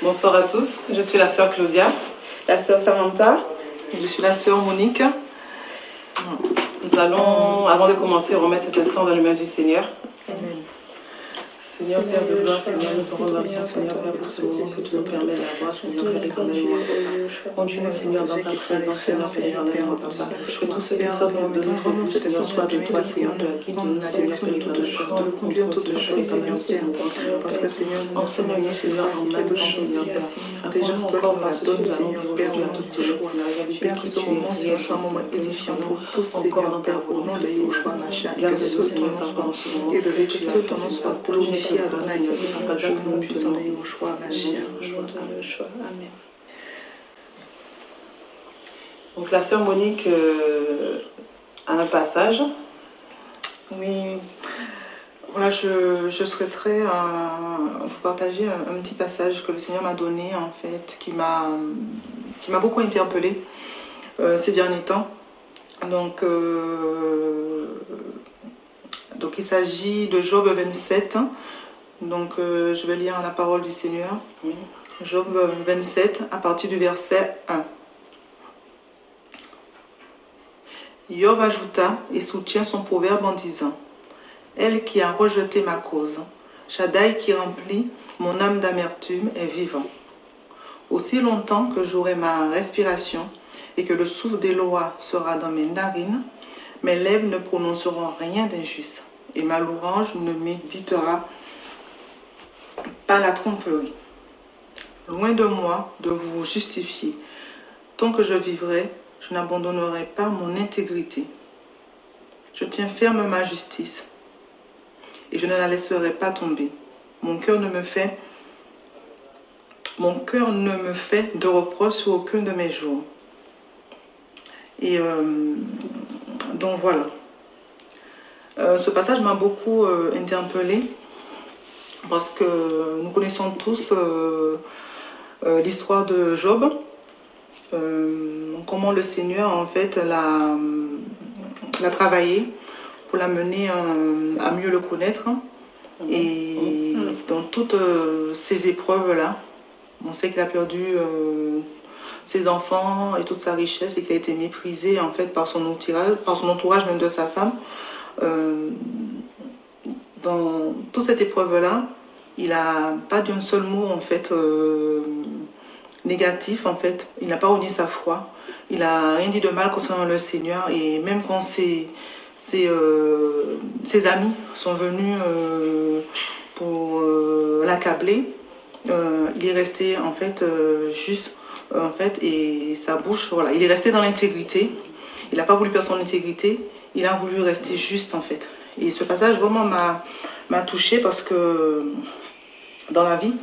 Bonsoir à tous, je suis la sœur Claudia, la sœur Samantha, je suis la sœur Monique. Nous allons, avant de commencer, remettre cet instant dans les mains du Seigneur. Amen. Seigneur Père de gloire, Seigneur, nous te remercions, Seigneur Père, pour ce moment que tu nous permets d'avoir, Seigneur Père éternellement. Conduis-nous, Seigneur, dans ta présence, Seigneur Père éternellement, Papa. Que tout ce qui sort de notre bouche, Seigneur, soit de toi, Seigneur, guide-nous, Seigneur Père éternellement, conduire toutes choses, Seigneur Père. Parce que, Seigneur, enseigne-nous, Seigneur, en même temps, Seigneur Père. Apprends-nous encore par ce que nous allons dire aujourd'hui à toutes les jours, la réalité qui tu es réelle, soit un moment édifiant pour tous, encore dans ta au nom de Yeshua, garde-nous, Seigneur, pendant ce moment, et que seul ton nom soit glorifié. Amen. Donc la sœur Monique a un passage. Oui, voilà, je souhaiterais vous partager un petit passage que le Seigneur m'a donné, en fait, qui m'a beaucoup interpellée ces derniers temps. Donc il s'agit de Job 27. Donc je vais lire la parole du Seigneur. Job 27 à partir du verset 1. Job ajouta et soutient son proverbe en disant: Elle qui a rejeté ma cause, Shaddai qui remplit mon âme d'amertume est vivant. Aussi longtemps que j'aurai ma respiration et que le souffle d'Éloah sera dans mes narines, mes lèvres ne prononceront rien d'injuste et ma louange ne méditera pas la tromperie. Loin de moi de vous justifier. Tant que je vivrai, je n'abandonnerai pas mon intégrité. Je tiens ferme ma justice et je ne la laisserai pas tomber. Mon cœur ne me fait de reproche sur aucun de mes jours. Et donc voilà. Ce passage m'a beaucoup interpellée parce que nous connaissons tous l'histoire de Job, comment le Seigneur en fait l'a travaillé pour l'amener à mieux le connaître. Et dans toutes ces épreuves-là, on sait qu'il a perdu ses enfants et toute sa richesse et qu'il a été méprisé en fait par son entourage, même de sa femme. Dans toute cette épreuve-là, il n'a pas d'un seul mot en fait négatif en fait. Il n'a pas renié sa foi. Il n'a rien dit de mal concernant le Seigneur. Et même quand ses amis sont venus pour l'accabler, il est resté en fait juste en fait, et sa bouche, voilà, il est resté dans l'intégrité. Il n'a pas voulu perdre son intégrité. Il a voulu rester juste en fait. Et ce passage vraiment m'a touchée parce que dans la vie,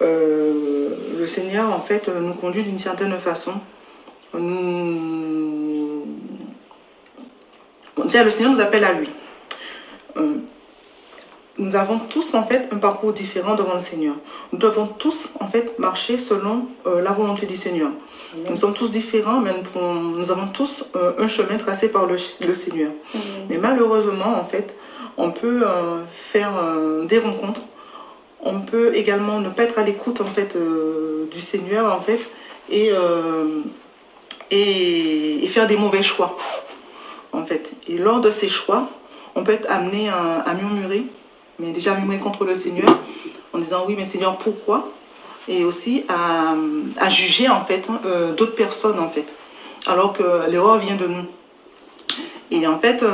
le Seigneur en fait nous conduit d'une certaine façon. Le Seigneur nous appelle à lui. Nous avons tous en fait un parcours différent devant le Seigneur. Nous devons tous en fait marcher selon la volonté du Seigneur. Nous sommes tous différents, mais nous avons tous un chemin tracé par le Seigneur. Mais malheureusement, en fait, on peut faire des rencontres. On peut également ne pas être à l'écoute en fait du Seigneur en fait et faire des mauvais choix en fait. Et lors de ces choix, on peut être amené à murmurer, mais déjà murmurer contre le Seigneur en disant oui mais Seigneur pourquoi, et aussi à juger en fait d'autres personnes en fait, alors que l'erreur vient de nous. Et en fait,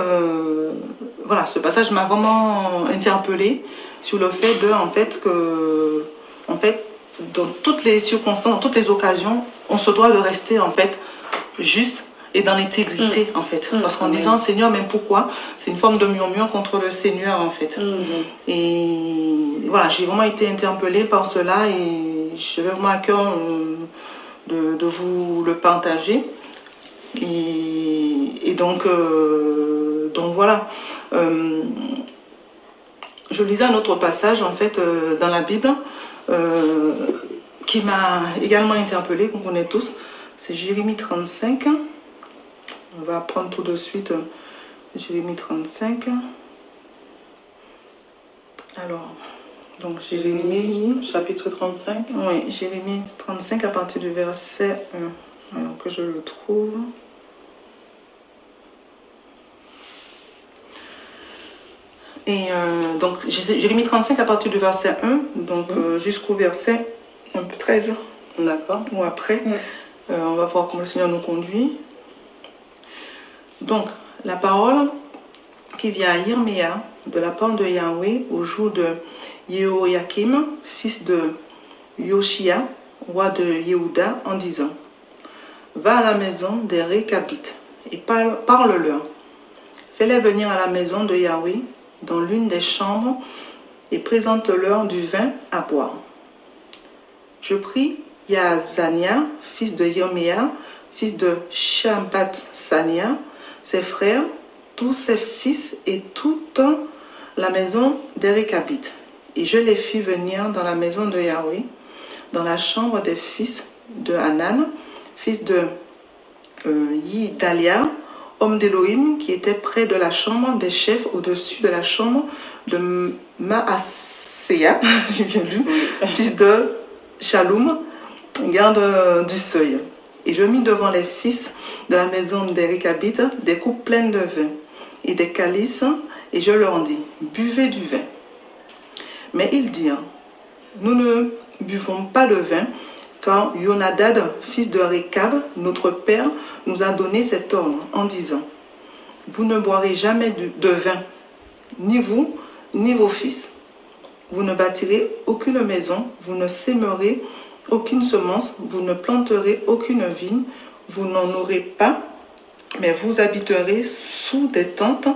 voilà, ce passage m'a vraiment interpellée sur le fait de, en fait, que, en fait, dans toutes les circonstances, dans toutes les occasions, on se doit de rester en fait juste et dans l'intégrité en fait. Parce qu'en disant Seigneur, même pourquoi, c'est une forme de murmure contre le Seigneur en fait. Et voilà, j'ai vraiment été interpellée par cela et j'avais vraiment à cœur de vous le partager. Et donc voilà. Je lisais un autre passage en fait dans la Bible qui m'a également interpellée, qu'on connaît tous. C'est Jérémie 35. On va prendre tout de suite Jérémie 35. Alors, Donc Jérémie, chapitre 35. Oui, Jérémie 35 à partir du verset 1. Alors que je le trouve. Et donc Jérémie 35 à partir du verset 1, donc jusqu'au verset 13. D'accord. Ou après, on va voir comment le Seigneur nous conduit. Donc, la parole qui vient à Yirméa de la part de Yahweh au jour de Yehoyakim, fils de Yoshia, roi de Yehuda, en disant: Va à la maison des Récabites et parle-leur. Fais-les venir à la maison de Yahweh dans l'une des chambres et présente-leur du vin à boire. Je prie Yaazania, fils de Yirméa, fils de Shambat-Sania, ses frères, tous ses fils et toute la maison des Récabites. Et je les fis venir dans la maison de Yahweh, dans la chambre des fils de Hanan, fils de Yidalia, homme d'Élohim, qui était près de la chambre des chefs, au-dessus de la chambre de Maaséa, fils de Shalom, garde du seuil. Et je mis devant les fils de la maison des Récabites des coupes pleines de vin et des calices, et je leur dis: buvez du vin. Mais ils dirent: nous ne buvons pas de vin, car Yonadad, fils de Récab, notre père, nous a donné cet ordre en disant: vous ne boirez jamais de vin, ni vous, ni vos fils. Vous ne bâtirez aucune maison, vous ne sèmerez aucune semence, vous ne planterez aucune vigne, vous n'en aurez pas, mais vous habiterez sous des tentes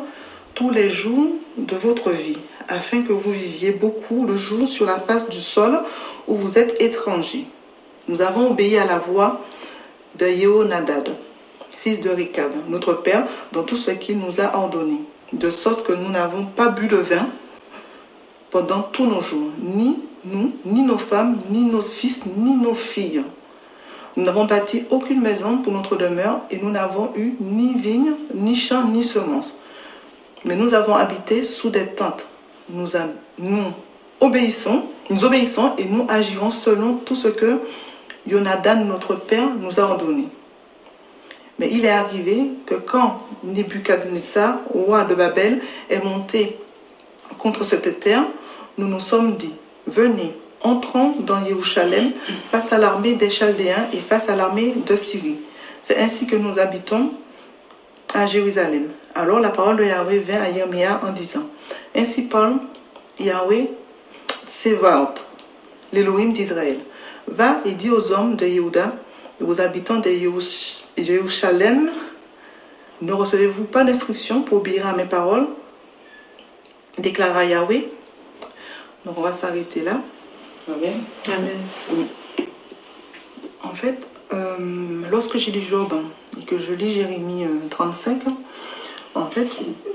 tous les jours de votre vie, afin que vous viviez beaucoup le jour sur la face du sol où vous êtes étrangers. Nous avons obéi à la voix de Yehonadad, fils de Récab, notre père, dans tout ce qu'il nous a ordonné, de sorte que nous n'avons pas bu de vin pendant tous nos jours, ni nous, ni nos femmes, ni nos fils, ni nos filles. Nous n'avons bâti aucune maison pour notre demeure, et nous n'avons eu ni vigne, ni champ, ni semence. Mais nous avons habité sous des tentes. Nous obéissons et nous agirons selon tout ce que Yonadan, notre père, nous a ordonné. Mais il est arrivé que quand Nebuchadnezzar, roi de Babel, est monté contre cette terre, nous nous sommes dit: venez, entrons dans Jérusalem face à l'armée des Chaldéens et face à l'armée de Syrie. C'est ainsi que nous habitons à Jérusalem. Alors la parole de Yahweh vint à Yirméa en disant: ainsi parle Yahweh Tsevaot, l'Élohim d'Israël. Va et dis aux hommes de Yehuda et aux habitants de Jérusalem: ne recevez-vous pas d'instruction pour obéir à mes paroles? Déclara Yahweh. Donc on va s'arrêter là. Amen. Amen. En fait, lorsque j'ai lu Job et que je lis Jérémie 35, en fait,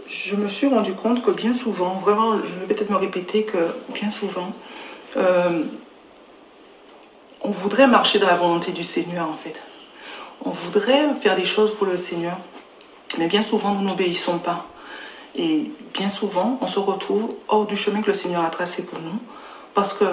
je me suis rendu compte que bien souvent, vraiment, je vais peut-être me répéter que bien souvent, on voudrait marcher dans la volonté du Seigneur, en fait. On voudrait faire des choses pour le Seigneur, mais bien souvent, nous n'obéissons pas. Et bien souvent, on se retrouve hors du chemin que le Seigneur a tracé pour nous. Parce que,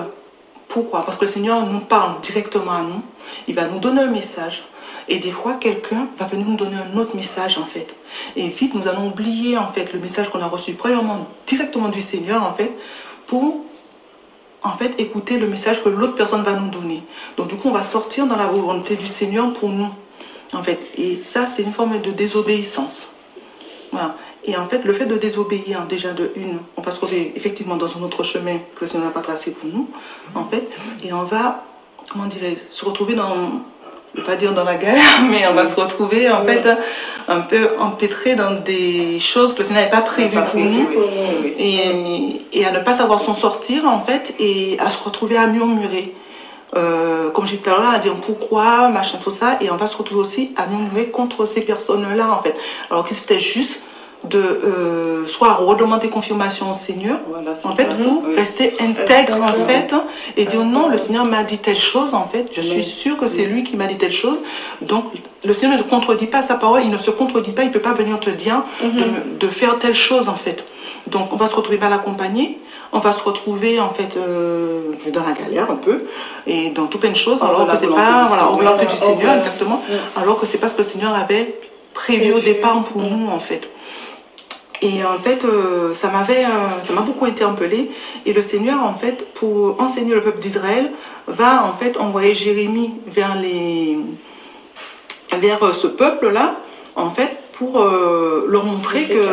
pourquoi? Parce que le Seigneur nous parle directement à nous. Il va nous donner un message. Et des fois, quelqu'un va venir nous donner un autre message, en fait. Et vite, nous allons oublier, en fait, le message qu'on a reçu premièrement, directement du Seigneur, en fait, pour, en fait, écouter le message que l'autre personne va nous donner. Donc, du coup, on va sortir dans la volonté du Seigneur pour nous, en fait. Et ça, c'est une forme de désobéissance. Voilà. Et en fait, le fait de désobéir, déjà de une, on va se retrouver effectivement dans un autre chemin que le Seigneur n'a pas tracé pour nous, en fait, et on va, comment dirais-je, se retrouver dans, je ne vais pas dire dans la galère, mais on va se retrouver en fait un peu empêtré dans des choses que le Seigneur n'avait pas prévues pour nous, et à ne pas savoir s'en sortir, en fait, et à se retrouver à murmurer. Comme j'ai dit tout à l'heure, à dire pourquoi, machin, tout ça, et on va se retrouver aussi à murmurer contre ces personnes-là, en fait. Alors qu'il c'était juste de soit redemander confirmation au Seigneur, voilà, en fait, ou rester intègre, en fait, et dire non, le Seigneur m'a dit telle chose, en fait, je suis sûre que c'est lui qui m'a dit telle chose, donc le Seigneur ne contredit pas sa parole, il ne se contredit pas, il ne peut pas venir te dire de faire telle chose, en fait. Donc on va se retrouver à l'accompagner, on va se retrouver en fait dans la galère un peu et dans tout plein de choses, alors que c'est pas au volonté du Seigneur, exactement, alors que c'est pas ce que le Seigneur avait prévu au départ pour nous en fait. Et en fait, ça m'a beaucoup interpellée. Et le Seigneur, en fait, pour enseigner le peuple d'Israël, va en fait envoyer Jérémie vers ce peuple-là, en fait, pour leur montrer que,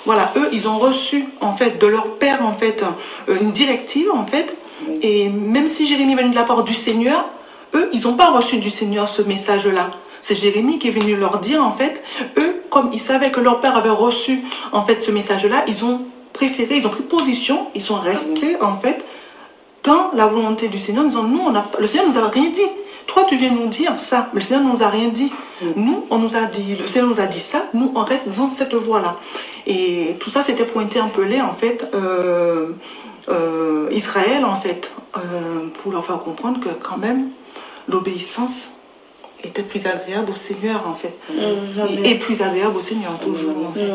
voilà, eux, ils ont reçu, en fait, de leur père, en fait, une directive, en fait. Et même si Jérémie est venu de la part du Seigneur, eux, ils n'ont pas reçu du Seigneur ce message-là. C'est Jérémie qui est venu leur dire, en fait, eux, comme ils savaient que leur père avait reçu, en fait, ce message-là, ils ont préféré, ils ont pris position, ils sont restés, en fait, dans la volonté du Seigneur, en disant, nous, le Seigneur nous a rien dit. Toi, tu viens nous dire ça, mais le Seigneur ne nous a rien dit. Nous, on nous a dit, le Seigneur nous a dit ça, nous, on reste dans cette voie-là. Et tout ça, c'était pour interpeller, en fait, Israël, en fait, pour leur faire comprendre que, quand même, l'obéissance était plus agréable au Seigneur, en fait. Et plus agréable au Seigneur, toujours, en fait.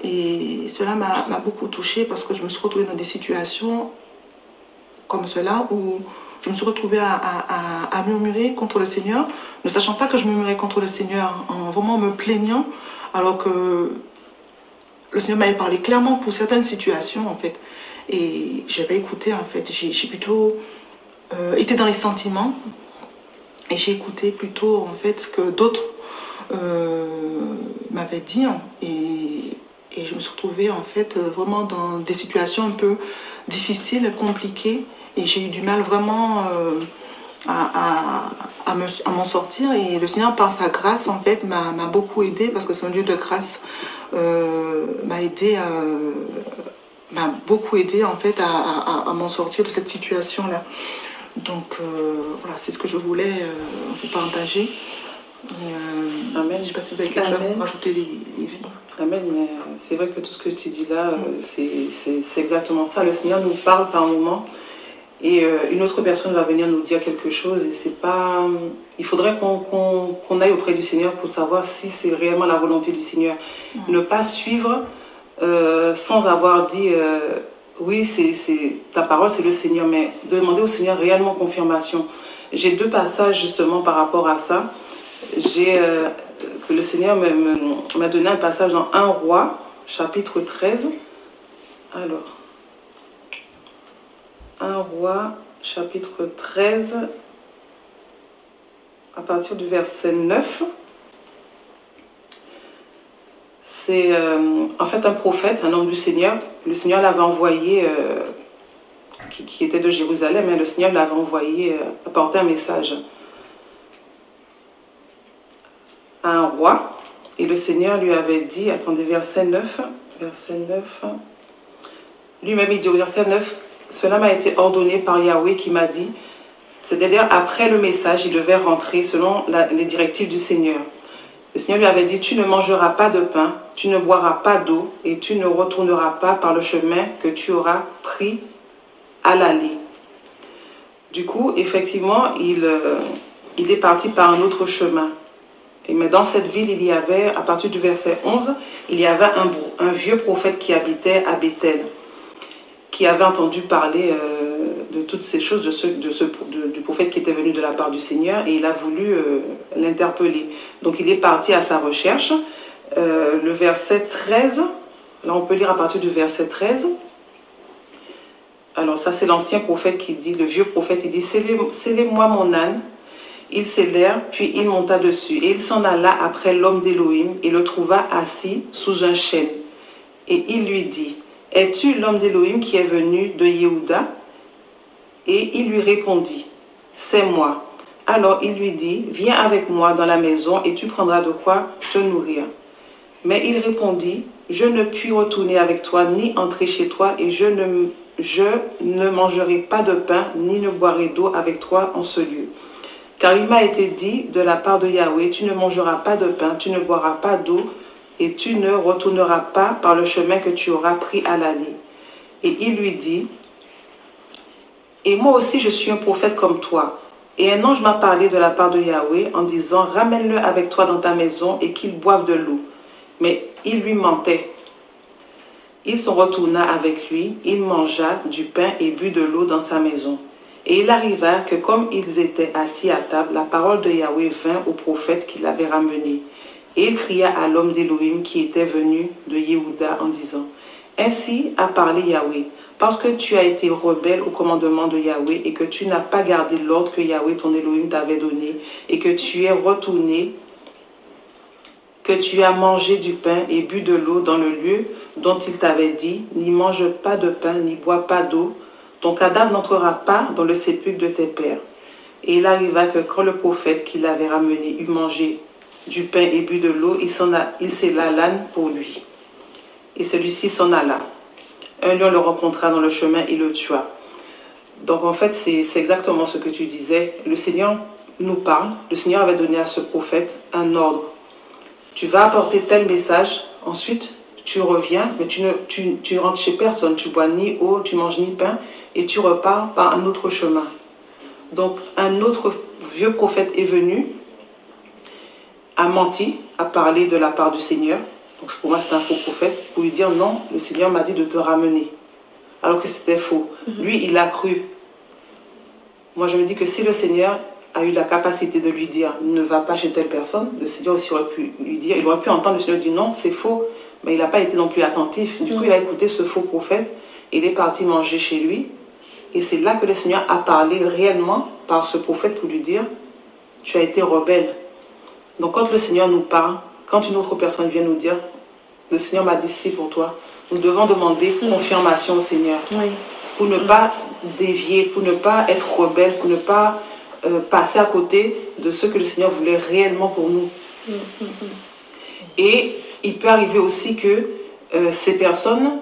Et cela m'a beaucoup touchée parce que je me suis retrouvée dans des situations comme cela où je me suis retrouvée à murmurer contre le Seigneur, ne sachant pas que je murmurais contre le Seigneur, en vraiment me plaignant, alors que le Seigneur m'avait parlé clairement pour certaines situations, en fait. Et j'avais écouté, en fait. J'ai plutôt été dans les sentiments. Et j'ai écouté plutôt, en fait, ce que d'autres m'avaient dit. Et je me suis retrouvée, en fait, vraiment dans des situations un peu difficiles, compliquées. Et j'ai eu du mal vraiment à m'en sortir. Et le Seigneur, par sa grâce, en fait, m'a beaucoup aidée, parce que c'est un Dieu de grâce, m'a beaucoup aidée, en fait, à m'en sortir de cette situation-là. Donc voilà, c'est ce que je voulais vous partager. Amen. Je ne sais pas si vous avez quelque chose à rajouter, les filles. Amen, mais c'est vrai que tout ce que tu dis là, c'est exactement ça. Le Seigneur nous parle par moments et une autre personne va venir nous dire quelque chose et c'est pas... Il faudrait qu'on aille auprès du Seigneur pour savoir si c'est réellement la volonté du Seigneur. Ne pas suivre sans avoir dit... oui, ta parole, c'est le Seigneur, mais demander au Seigneur réellement confirmation. J'ai deux passages justement par rapport à ça. Que le Seigneur m'a donné un passage dans 1 Roi, chapitre 13. Alors, 1 Roi, chapitre 13, à partir du verset 9. C'est en fait un prophète, un homme du Seigneur. Le Seigneur l'avait envoyé, qui était de Jérusalem, mais le Seigneur l'avait envoyé apporter un message à un roi. Et le Seigneur lui avait dit, attendez, verset 9, lui-même il dit au verset 9, cela m'a été ordonné par Yahweh qui m'a dit, c'est-à-dire après le message, il devait rentrer selon les directives du Seigneur. Le Seigneur lui avait dit, tu ne mangeras pas de pain, tu ne boiras pas d'eau et tu ne retourneras pas par le chemin que tu auras pris à l'aller. Du coup, effectivement, il est parti par un autre chemin. Mais dans cette ville, il y avait, à partir du verset 11, il y avait un vieux prophète qui habitait à Bethel, qui avait entendu parler de toutes ces choses, du prophète qui était venu de la part du Seigneur, et il a voulu l'interpeller. Donc il est parti à sa recherche. Le verset 13, là on peut lire à partir du verset 13. Alors ça c'est l'ancien prophète qui dit, le vieux prophète, il dit, scellez-moi mon âne. Il scellèrent, puis il monta dessus, et il s'en alla après l'homme d'Élohim, et le trouva assis sous un chêne. Et il lui dit, es-tu l'homme d'Élohim qui est venu de Yehuda? Et il lui répondit, c'est moi. Alors il lui dit, viens avec moi dans la maison, et tu prendras de quoi te nourrir. Mais il répondit, je ne puis retourner avec toi, ni entrer chez toi, et je ne mangerai pas de pain, ni ne boirai d'eau avec toi en ce lieu. Car il m'a été dit de la part de Yahweh, tu ne mangeras pas de pain, tu ne boiras pas d'eau, et tu ne retourneras pas par le chemin que tu auras pris à l'aller. Et il lui dit, et moi aussi je suis un prophète comme toi. Et un ange m'a parlé de la part de Yahweh en disant, ramène-le avec toi dans ta maison et qu'il boive de l'eau. Mais il lui mentait. Il s'en retourna avec lui, il mangea du pain et but de l'eau dans sa maison. Et il arriva que comme ils étaient assis à table, la parole de Yahweh vint au prophète qui l'avait ramené. Et il cria à l'homme d'Élohim qui était venu de Yehuda en disant, « Ainsi a parlé Yahweh, parce que tu as été rebelle au commandement de Yahweh et que tu n'as pas gardé l'ordre que Yahweh ton Élohim t'avait donné et que tu es retourné, que tu as mangé du pain et bu de l'eau dans le lieu dont il t'avait dit, n'y mange pas de pain, ni bois pas d'eau, ton cadavre n'entrera pas dans le sépulcre de tes pères. » Et il arriva que quand le prophète qui l'avait ramené eut mangé du pain et bu de l'eau, il sella l'âne pour lui. Et celui-ci s'en alla. Un lion le rencontra dans le chemin et le tua. Donc en fait, c'est exactement ce que tu disais. Le Seigneur nous parle. Le Seigneur avait donné à ce prophète un ordre. Tu vas apporter tel message, ensuite tu reviens, mais tu rentres chez personne. Tu bois ni eau, tu manges ni pain, et tu repars par un autre chemin. Donc un autre vieux prophète est venu, a menti, a parlé de la part du Seigneur. Donc pour moi c'est un faux prophète, pour lui dire non, le Seigneur m'a dit de te ramener. Alors que c'était faux. Lui, il a cru. Moi je me dis que si le Seigneur a eu la capacité de lui dire ne va pas chez telle personne, le Seigneur aussi aurait pu lui dire, il aurait pu entendre le Seigneur dire non, c'est faux, mais il n'a pas été non plus attentif. Du coup, il a écouté ce faux prophète, il est parti manger chez lui, et c'est là que le Seigneur a parlé réellement par ce prophète pour lui dire tu as été rebelle. Donc quand le Seigneur nous parle, quand une autre personne vient nous dire le Seigneur m'a dit c'est pour toi, nous devons demander confirmation au Seigneur. Pour ne pas dévier, pour ne pas être rebelle, pour ne pas passer à côté de ce que le Seigneur voulait réellement pour nous. Et il peut arriver aussi que ces personnes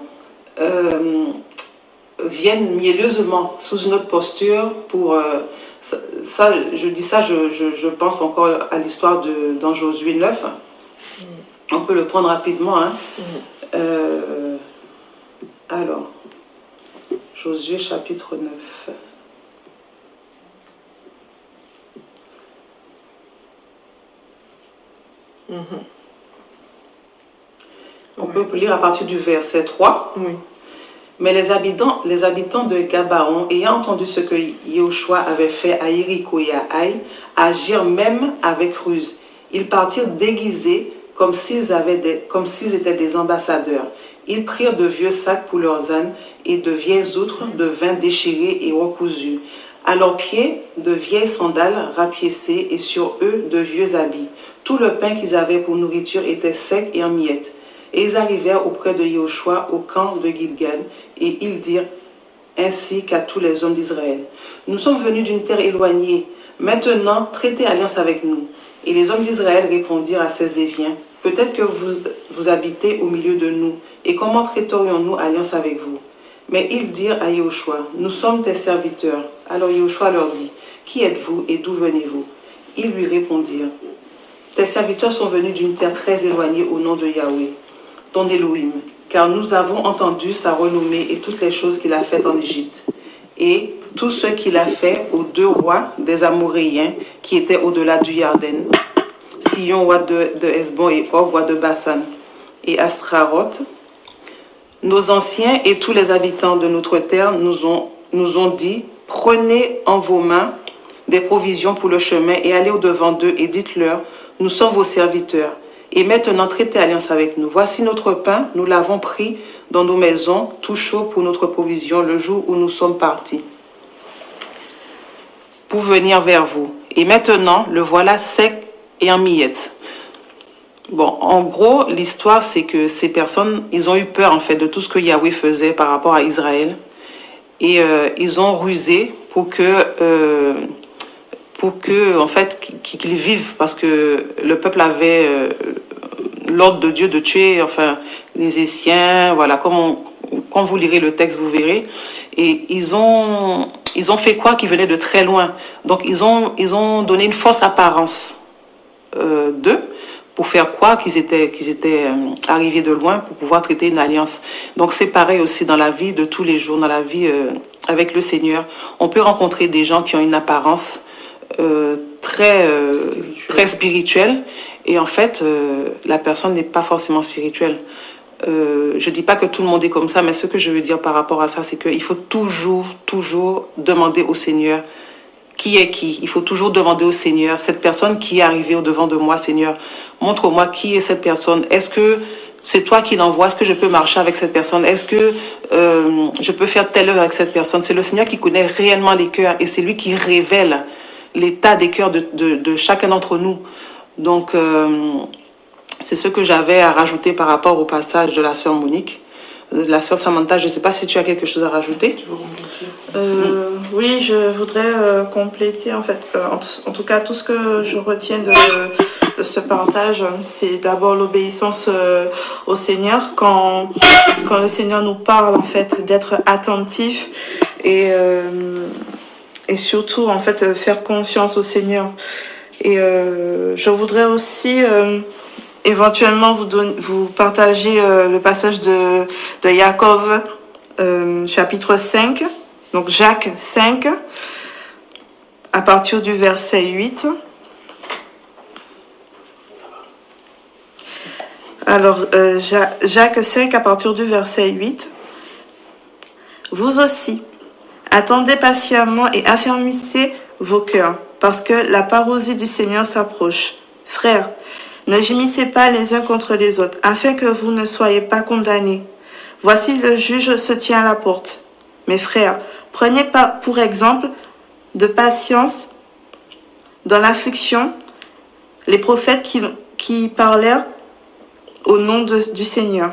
viennent mielleusement sous une autre posture pour... je pense encore à l'histoire dans Josué 9. On peut le prendre rapidement. Hein. Alors, Josué chapitre 9. On peut lire à partir du verset 3. Mais les habitants de Gabaon, ayant entendu ce que Yahushua avait fait à Jéricho et à Haï, agirent même avec ruse. Ils partirent déguisés comme s'ils étaient des ambassadeurs. Ils prirent de vieux sacs pour leurs ânes et de vieilles outres de vin déchirées et recousues. À leurs pieds, de vieilles sandales rapiécées et sur eux, de vieux habits. Tout le pain qu'ils avaient pour nourriture était sec et en miettes. Et ils arrivèrent auprès de Yahushua au camp de Gilgal, et ils dirent ainsi qu'à tous les hommes d'Israël, « Nous sommes venus d'une terre éloignée, maintenant traitez alliance avec nous. » Et les hommes d'Israël répondirent à ces Éviens, « Peut-être que vous habitez au milieu de nous, et comment traiterions-nous alliance avec vous ?» Mais ils dirent à Yahushua, « Nous sommes tes serviteurs. » Alors Yahushua leur dit, « Qui êtes-vous et d'où venez-vous » Ils lui répondirent, « Tes serviteurs sont venus d'une terre très éloignée au nom de Yahweh, ton Elohim, car nous avons entendu sa renommée et toutes les choses qu'il a faites en Égypte, et tout ce qu'il a fait aux deux rois des Amoréens qui étaient au-delà du Yarden, Sion, roi de Hesbon, et Og, roi de Bassan, et Astraroth. Nos anciens et tous les habitants de notre terre nous ont dit, prenez en vos mains des provisions pour le chemin et allez au-devant d'eux et dites-leur, nous sommes vos serviteurs. Et maintenant, traitez alliance avec nous. Voici notre pain, nous l'avons pris dans nos maisons, tout chaud pour notre provision, le jour où nous sommes partis, pour venir vers vous. Et maintenant, le voilà sec et en miettes. Bon, en gros, l'histoire, c'est que ces personnes, ils ont eu peur, en fait, de tout ce que Yahweh faisait par rapport à Israël. Et ils ont rusé pour que en fait, qu'ils vivent, parce que le peuple avait l'ordre de Dieu de tuer, enfin, les Essiens, voilà, quand vous lirez le texte, vous verrez. Et ils ont fait croire qu'ils venaient de très loin. Donc, ils ont donné une fausse apparence d'eux, pour faire croire qu'ils étaient arrivés de loin pour pouvoir traiter une alliance. Donc, c'est pareil aussi dans la vie de tous les jours, dans la vie avec le Seigneur. On peut rencontrer des gens qui ont une apparence très spirituelle, et en fait la personne n'est pas forcément spirituelle. je dis pas que tout le monde est comme ça, mais ce que je veux dire par rapport à ça, c'est qu'il faut toujours demander au Seigneur qui est qui. Il faut toujours demander au Seigneur, cette personne qui est arrivée au-devant de moi, Seigneur, montre-moi qui est cette personne. Est-ce que c'est toi qui l'envoies? Est-ce que je peux marcher avec cette personne? Est-ce que je peux faire telle œuvre avec cette personne? C'est le Seigneur qui connaît réellement les cœurs et c'est lui qui révèle l'état des cœurs de chacun d'entre nous. Donc, c'est ce que j'avais à rajouter par rapport au passage de la sœur Monique. La sœur Samantha, je ne sais pas si tu as quelque chose à rajouter. Oui, je voudrais compléter, en fait, en tout cas, tout ce que je retiens de ce partage, c'est d'abord l'obéissance au Seigneur. Quand le Seigneur nous parle, en fait, d'être attentif et surtout, en fait, faire confiance au Seigneur. Et je voudrais aussi éventuellement vous partager le passage de Jacob, chapitre 5, donc Jacques 5, à partir du verset 8. Alors, Jacques 5, à partir du verset 8. Vous aussi, attendez patiemment et affermissez vos cœurs, parce que la parousie du Seigneur s'approche. Frères, ne gémissez pas les uns contre les autres, afin que vous ne soyez pas condamnés. Voici le juge se tient à la porte. Mes frères, prenez pour exemple de patience dans l'affliction les prophètes qui parlèrent au nom du Seigneur.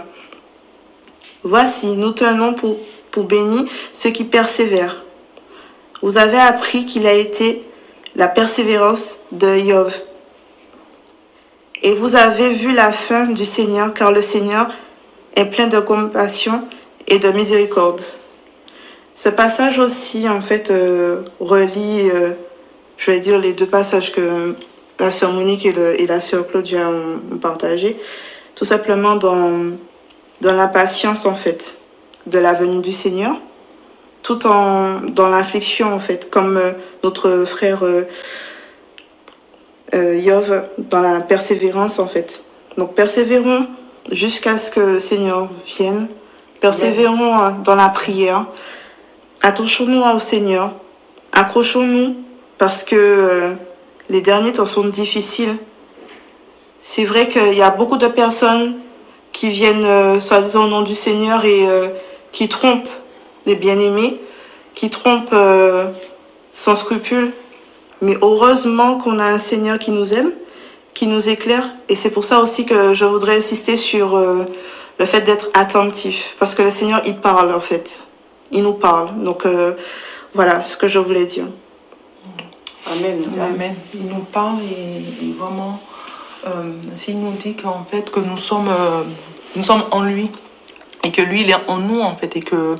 Voici, nous tenons pour bénis ceux qui persévèrent. Vous avez appris qu'il a été la persévérance de Job. Et vous avez vu la fin du Seigneur, car le Seigneur est plein de compassion et de miséricorde. Ce passage aussi, en fait, relie, je vais dire, les deux passages que la sœur Monique et la sœur Claudia ont partagé, tout simplement dans la patience, en fait, de la venue du Seigneur, tout dans l'affliction, en fait, comme notre frère Yov, dans la persévérance, en fait. Donc, persévérons jusqu'à ce que le Seigneur vienne. Persévérons dans la prière. Attachons-nous au Seigneur. Accrochons-nous parce que les derniers temps sont difficiles. C'est vrai qu'il y a beaucoup de personnes qui viennent, soi-disant, au nom du Seigneur et qui trompent les bien-aimés, qui trompent sans scrupule. Mais heureusement qu'on a un Seigneur qui nous aime, qui nous éclaire. Et c'est pour ça aussi que je voudrais insister sur le fait d'être attentif. Parce que le Seigneur, il parle en fait. Il nous parle. Donc voilà ce que je voulais dire. Amen. Amen. Il nous parle et vraiment, s'il nous dit qu'en fait, que nous sommes en lui. Et que lui, il est en nous en fait. Et que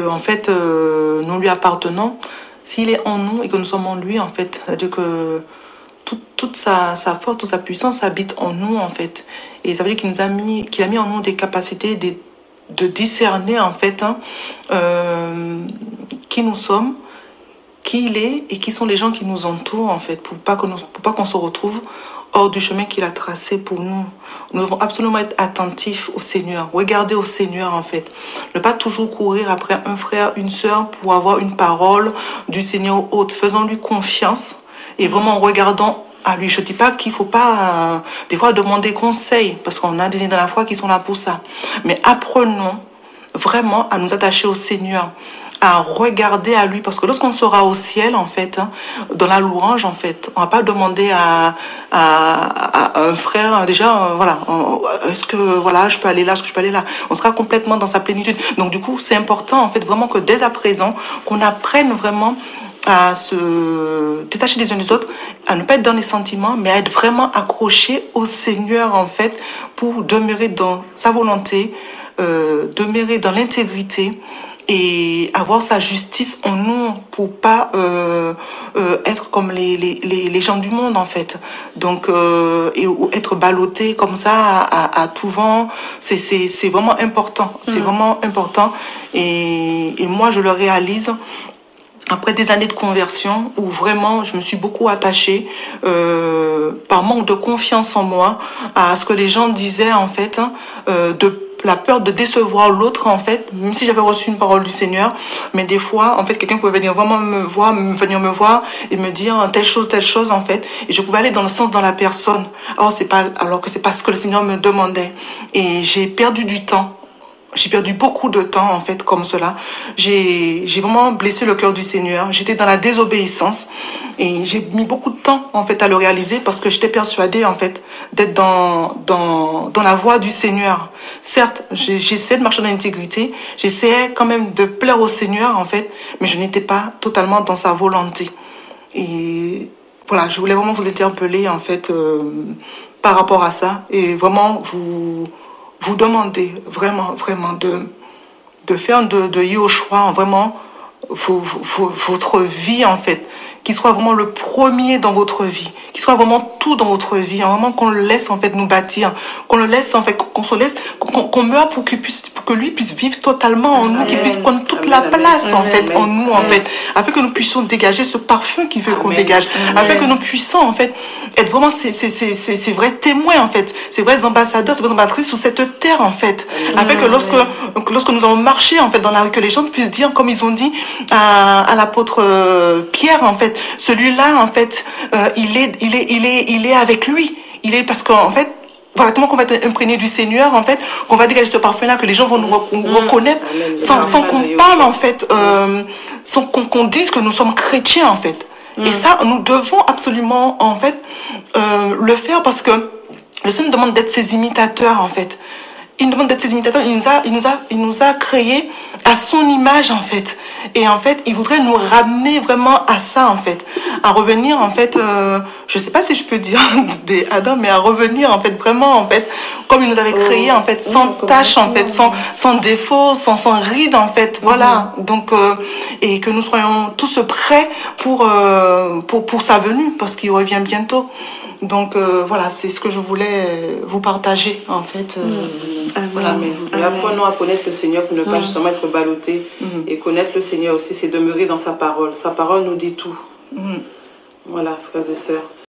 en fait, nous lui appartenons, s'il est en nous et que nous sommes en lui, en fait, c'est-à-dire que toute sa force, toute sa puissance habite en nous, en fait. Et ça veut dire qu'il a mis en nous des capacités de discerner, en fait, qui nous sommes, qui il est et qui sont les gens qui nous entourent, en fait, pour pas qu'on se retrouve hors du chemin qu'il a tracé pour nous. Nous devons absolument être attentifs au Seigneur, regarder au Seigneur en fait. Ne pas toujours courir après un frère, une sœur pour avoir une parole du Seigneur haute. Faisons-lui confiance et vraiment regardons à lui. Je ne dis pas qu'il ne faut pas des fois demander conseil parce qu'on a des gens dans la foi qui sont là pour ça. Mais apprenons vraiment à nous attacher au Seigneur, à regarder à lui, parce que lorsqu'on sera au ciel, en fait, dans la louange, en fait, on va pas demander à un frère, déjà, voilà, est-ce que, voilà, je peux aller là, est-ce que je peux aller là? On sera complètement dans sa plénitude. Donc, du coup, c'est important, en fait, vraiment que dès à présent, qu'on apprenne vraiment à se détacher des uns des autres, à ne pas être dans les sentiments, mais à être vraiment accroché au Seigneur, en fait, pour demeurer dans sa volonté, demeurer dans l'intégrité, et avoir sa justice en nous pour pas être comme les gens du monde en fait, donc et être ballotté comme ça à tout vent, c'est vraiment important, c'est vraiment important et moi je le réalise après des années de conversion où vraiment je me suis beaucoup attachée par manque de confiance en moi à ce que les gens disaient en fait, de la peur de décevoir l'autre en fait, même si j'avais reçu une parole du Seigneur, mais des fois en fait quelqu'un pouvait venir vraiment venir me voir et me dire telle chose en fait, et je pouvais aller dans le sens dans la personne, alors que c'est pas ce que le Seigneur me demandait, et j'ai perdu du temps. J'ai perdu beaucoup de temps, en fait, comme cela. J'ai vraiment blessé le cœur du Seigneur. J'étais dans la désobéissance. Et j'ai mis beaucoup de temps, en fait, à le réaliser parce que j'étais persuadée, en fait, d'être dans la voie du Seigneur. Certes, j'essayais de marcher dans l'intégrité. J'essayais quand même de plaire au Seigneur, en fait. Mais je n'étais pas totalement dans sa volonté. Et voilà, je voulais vraiment vous interpeller, en fait, par rapport à ça. Et vraiment vous demandez vraiment de faire de Yahushua vraiment votre vie en fait, qu'il soit vraiment le premier dans votre vie, qu'il soit vraiment tout dans votre vie, vraiment qu'on le laisse en fait nous bâtir, qu'on le laisse en fait, qu'on meure pour que lui puisse vivre totalement en nous, qu'il puisse prendre toute la place en fait en nous en fait, afin que nous puissions dégager ce parfum qu'il veut qu'on dégage, afin que nous puissions en fait être vraiment ces vrais témoins en fait, ces vrais ambassadeurs, ces vraies ambassadrices sur cette terre en fait, afin que lorsque nous allons marcher en fait dans la rue, que les gens puissent dire comme ils ont dit à l'apôtre Pierre en fait, celui-là en fait il est avec lui, il est parce qu'en fait voilà, tellement qu'on va être imprégné du Seigneur, en fait, qu'on va dégager ce parfum-là, que les gens vont nous reconnaître sans qu'on parle, en fait, sans qu'on dise que nous sommes chrétiens, en fait. Et ça, nous devons absolument, en fait, le faire parce que le Seigneur nous demande d'être ses imitateurs, en fait. Il nous demande d'être ses imitateurs, il nous a créés à son image, en fait. Et en fait, il voudrait nous ramener vraiment à ça, en fait. À revenir, en fait, je sais pas si je peux dire des Adam, mais à revenir, en fait, vraiment, en fait, comme il nous avait créés, en fait, sans tâche, en fait, sans défaut, sans ride, en fait. Voilà. Donc, et que nous soyons tous prêts pour sa venue, parce qu'il revient bientôt. Donc voilà, c'est ce que je voulais vous partager en fait. Voilà. Et apprenons à connaître le Seigneur pour ne pas justement être ballotté. Et connaître le Seigneur aussi, c'est demeurer dans sa parole. Sa parole nous dit tout. Voilà, frères et sœurs.